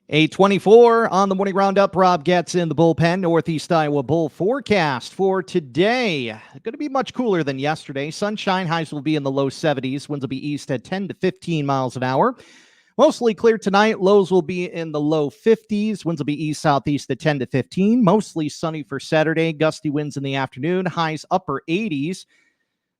8:24 on the morning roundup. Rob Getz in the bullpen. Northeast Iowa Bull forecast for today. Going to be much cooler than yesterday. Sunshine, highs will be in the low 70s. Winds will be east at 10 to 15 miles an hour. Mostly clear tonight. Lows will be in the low 50s. Winds will be east southeast at 10 to 15. Mostly sunny for Saturday. Gusty winds in the afternoon. Highs upper 80s.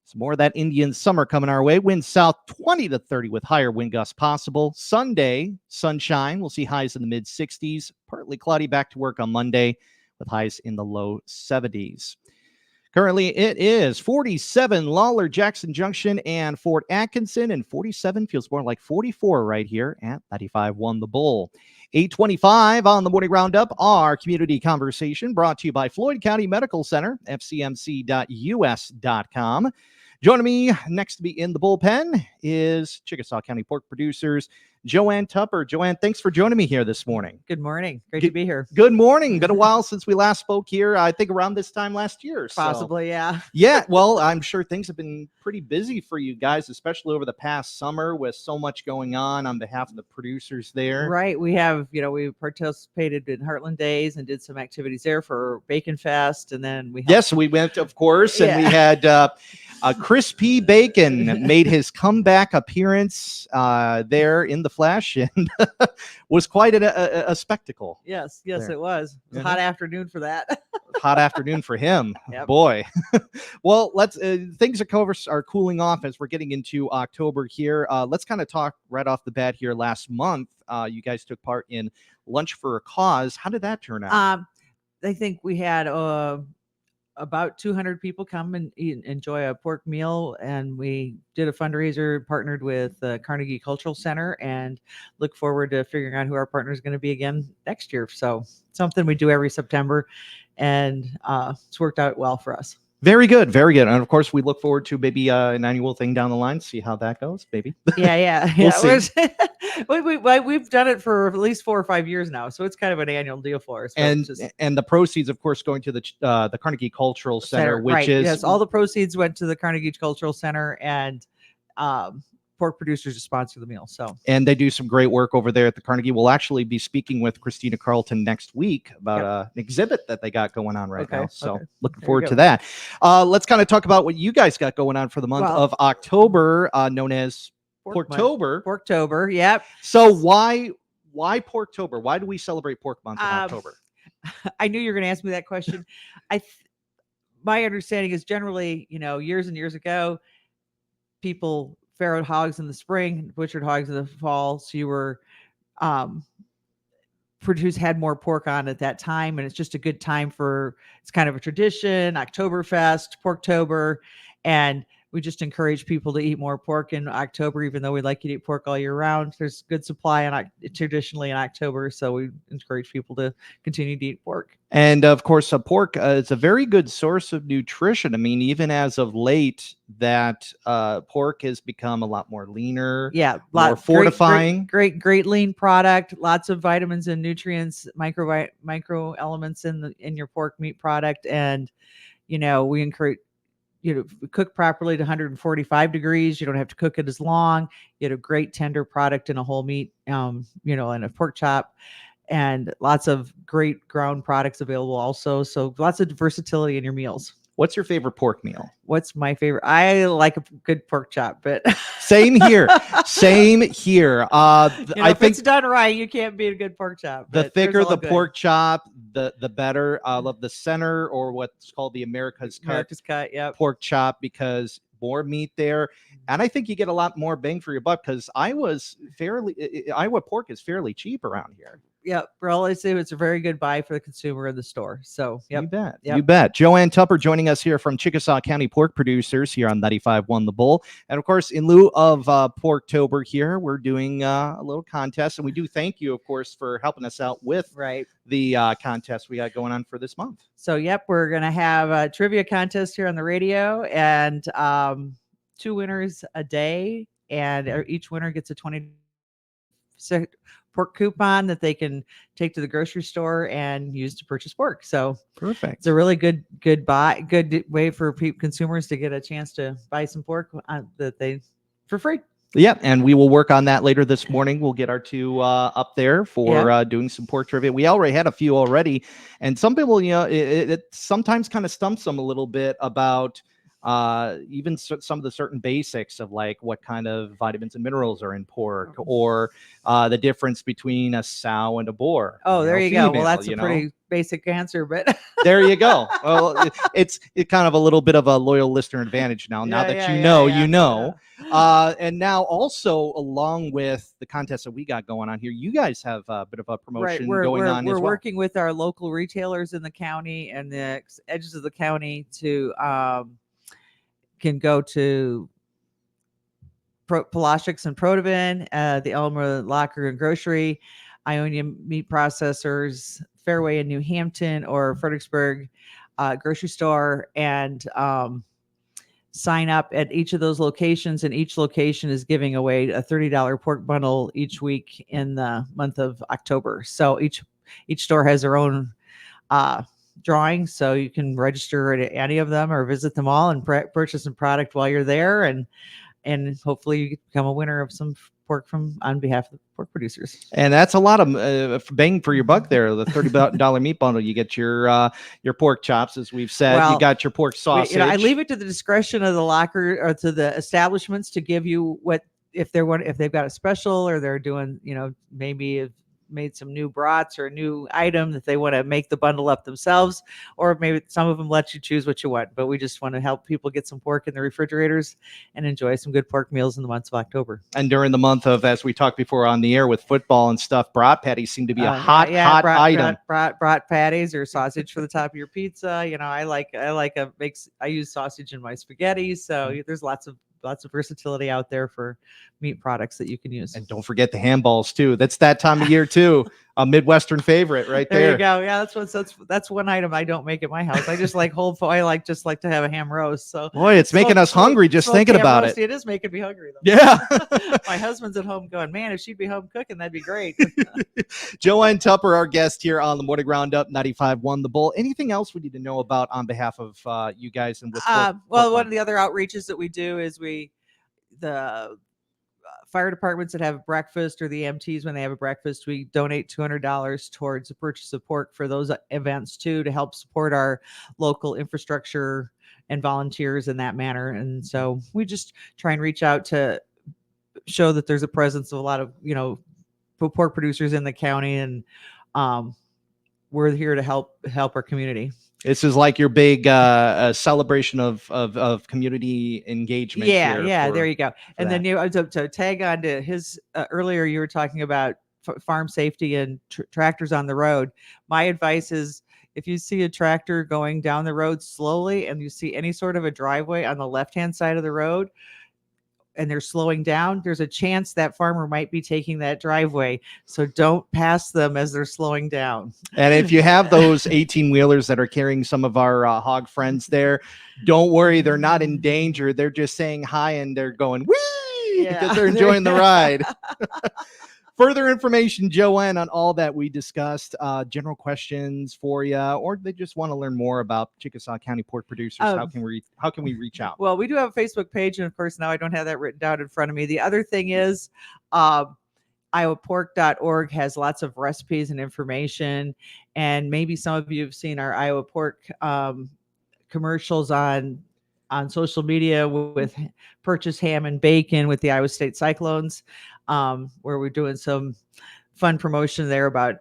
Some more of that Indian summer coming our way. Winds south 20 to 30 with higher wind gusts possible. Sunday, sunshine. We'll see highs in the mid 60s. Partly cloudy, back to work on Monday with highs in the low 70s. Currently, it is 47 Lawler, Jackson Junction, and Fort Atkinson, and 47 feels more like 44 right here at 95.1 The Bull. 8:25 on the morning roundup, our community conversation brought to you by Floyd County Medical Center, fcmc.us.com. Joining me next to me in the bullpen is Chickasaw County Pork Producers, Joanne Tupper. Joanne, thanks for joining me here this morning. Good morning. Great to be here. Good morning. Been a while since we last spoke here. I think around this time last year. Possibly, yeah. Yeah, well, I'm sure things have been pretty busy for you guys, especially over the past summer with so much going on behalf of the producers there. Right. We have, we participated in Heartland Days and did some activities there for Bacon Fest. And then we went, of course, and we had Crispy Bacon made his comeback appearance there in the flesh and was quite a spectacle. Yes, it was. It was a hot afternoon for that. Hot afternoon for him. Yep. Boy. Well, let's things are cooling off as we're getting into October here. Let's kind of talk right off the bat here. Last month, you guys took part in Lunch for a Cause. How did that turn out? I think we had about 200 people come and enjoy a pork meal, and we did a fundraiser, partnered with the Carnegie Cultural Center, and look forward to figuring out who our partner is going to be again next year. So something we do every September, and it's worked out well for us. Very good, very good. And of course, we look forward to maybe an annual thing down the line, see how that goes, maybe. Yeah. We'll see. We've done it for at least 4 or 5 years now, so it's kind of an annual deal for us. And the proceeds, of course, going to the Carnegie Cultural Center, which right. is yes, all the proceeds went to the Carnegie Cultural Center, and Pork Producers to sponsor the meal. And they do some great work over there at the Carnegie. We'll actually be speaking with Christina Carlton next week about an exhibit that they got going on right now. So looking forward to that. Let's kind of talk about what you guys got going on for the month of October, known as Porktober. Porktober, yep. So why Porktober? Why do we celebrate Pork Month in October? I knew you were going to ask me that question. My understanding is generally, years and years ago, people farrowed hogs in the spring, butchered hogs in the fall. So you were produced had more pork on at that time, and it's just a good time it's kind of a tradition, Oktoberfest, Porktober, and we just encourage people to eat more pork in October, even though we like you to eat pork all year round. There's good supply traditionally in October, so we encourage people to continue to eat pork. And of course, pork is a very good source of nutrition. I mean, even as of late, that pork has become a lot more leaner, more fortifying. Great lean product. Lots of vitamins and nutrients, micro elements in your pork meat product, and we encourage. Cook properly to 145 degrees. You don't have to cook it as long. You get a great tender product in a whole meat, and a pork chop, and lots of great ground products available also. So lots of versatility in your meals. What's your favorite pork meal? What's my favorite? I like a good pork chop, but same here. I think it's done right, you can't beat a good pork chop. The thicker the pork chop, the better. I love the center, or what's called the America's Cut pork chop, because more meat there, and I think you get a lot more bang for your buck, because Iowa pork is fairly cheap around here. Yeah, relatively, it's a very good buy for the consumer in the store. So, you bet. Joanne Tupper joining us here from Chickasaw County Pork Producers here on 95.1 The Bull. And of course, in lieu of Porktober here, we're doing a little contest, and we do thank you, of course, for helping us out with the contest we got going on for this month. So, we're going to have a trivia contest here on the radio, and 2 winners a day, and each winner gets a $20 pork coupon that they can take to the grocery store and use to purchase pork. So perfect. It's a really good way for consumers to get a chance to buy some pork for free. Yeah, and we will work on that later this morning. We'll get our two up there for doing some pork trivia. We already had a few already, and some people, it sometimes kind of stumps them a little bit about even some of the certain basics of like what kind of vitamins and minerals are in pork, or the difference between a sow and a boar. Oh, there you go. Well, female, that's a pretty basic answer, but there you go. Well, it's kind of a little bit of a loyal listener advantage now. Now that you know. And now also, along with the contest that we got going on here, you guys have a bit of a promotion going on as well. We're working with our local retailers in the county and the edges of the county to can go to Polaschik's and Protivin, the Elmer Locker and Grocery, Ionia Meat Processors, Fairway in New Hampton, or Fredericksburg grocery store, and sign up at each of those locations. And each location is giving away a $30 pork bundle each week in the month of October. So each store has their own drawing, so you can register at any of them or visit them all and purchase some product while you're there, and hopefully you become a winner of some pork on behalf of the pork producers. And that's a lot of bang for your buck there. The $30 meat bundle, you get your pork chops, as we've said. You got your pork sausage. I leave it to the discretion of the locker or to the establishments to give you what, if they've got a special, or they're doing, maybe made some new brats or a new item that they want to make the bundle up themselves, or maybe some of them let you choose what you want. But we just want to help people get some pork in the refrigerators and enjoy some good pork meals in the months of October. And during the month of, as we talked before on the air with football and stuff, brat patties seem to be a hot item. Brat patties or sausage for the top of your pizza. I use sausage in my spaghetti. So there's lots of versatility out there for meat products that you can use. And don't forget the handballs too. That's that time of year too. A Midwestern favorite right there. There you go. Yeah, that's one item I don't make at my house. I just like I like to have a ham roast. So boy, it's making us hungry just thinking about it. It is making me hungry though. Yeah. My husband's at home going, man, if she'd be home cooking, that'd be great. Joanne Tupper, our guest here on the Morning Roundup 95.1 The Bull. Anything else we need to know about on behalf of you guys and with one of the other outreaches that we do is the fire departments that have breakfast, or the EMTs when they have a breakfast, we donate $200 towards the purchase of pork for those events too, to help support our local infrastructure and volunteers in that manner. And so we just try and reach out to show that there's a presence of a lot of pork producers in the county, and we're here to help our community. This is like your big celebration of community engagement. Yeah, there you go. And then to tag on to his earlier, you were talking about farm safety and tractors on the road. My advice is, if you see a tractor going down the road slowly and you see any sort of a driveway on the left-hand side of the road, and they're slowing down, there's a chance that farmer might be taking that driveway. So don't pass them as they're slowing down. And if you have those 18-wheelers that are carrying some of our hog friends there, don't worry, they're not in danger. They're just saying hi and they're going, whee, because they're enjoying the ride. Further information, Joanne, on all that we discussed, general questions for you, or they just want to learn more about Chickasaw County Pork Producers, how can we reach out? Well, we do have a Facebook page, and of course, now I don't have that written down in front of me. The other thing is, iowapork.org has lots of recipes and information, and maybe some of you have seen our Iowa Pork commercials on social media with Purchase Ham and Bacon with the Iowa State Cyclones, where we're doing some fun promotion there about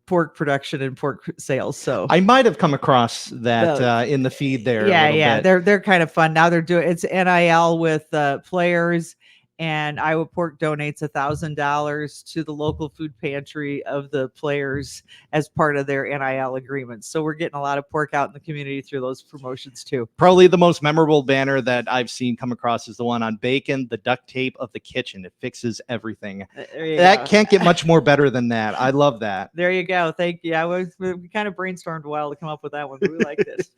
pork production and pork sales. So I might have come across that in the feed there. Yeah. They're kind of fun. Now it's NIL with players, and Iowa Pork donates $1,000 to the local food pantry of the players as part of their NIL agreement. So we're getting a lot of pork out in the community through those promotions too. Probably the most memorable banner that I've seen come across is the one on bacon, the duct tape of the kitchen. It fixes everything. That can't get much more better than that. I love that. There you go. Thank you. We kind of brainstormed a while to come up with that one, but we like this.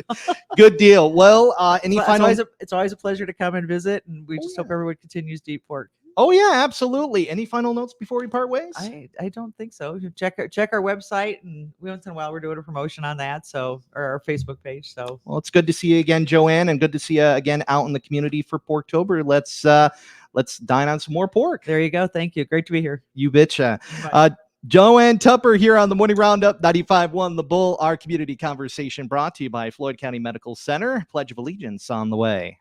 Good deal. Well, it's always a pleasure to come and visit, and we just hope everyone continues to eat pork. Oh yeah, absolutely. Any final notes before we part ways? I don't think so. You check our website, and once in a while we're doing a promotion on that. So, or our Facebook page. So, Well, it's good to see you again, Joanne, and good to see you again out in the community for Porktober. Let's dine on some more pork. there you go. Thank you. Great to be here. You betcha. Bye. Joanne Tupper here on the Morning Roundup 95.1 The Bull. Our community conversation brought to you by Floyd County Medical Center. Pledge of Allegiance on the way.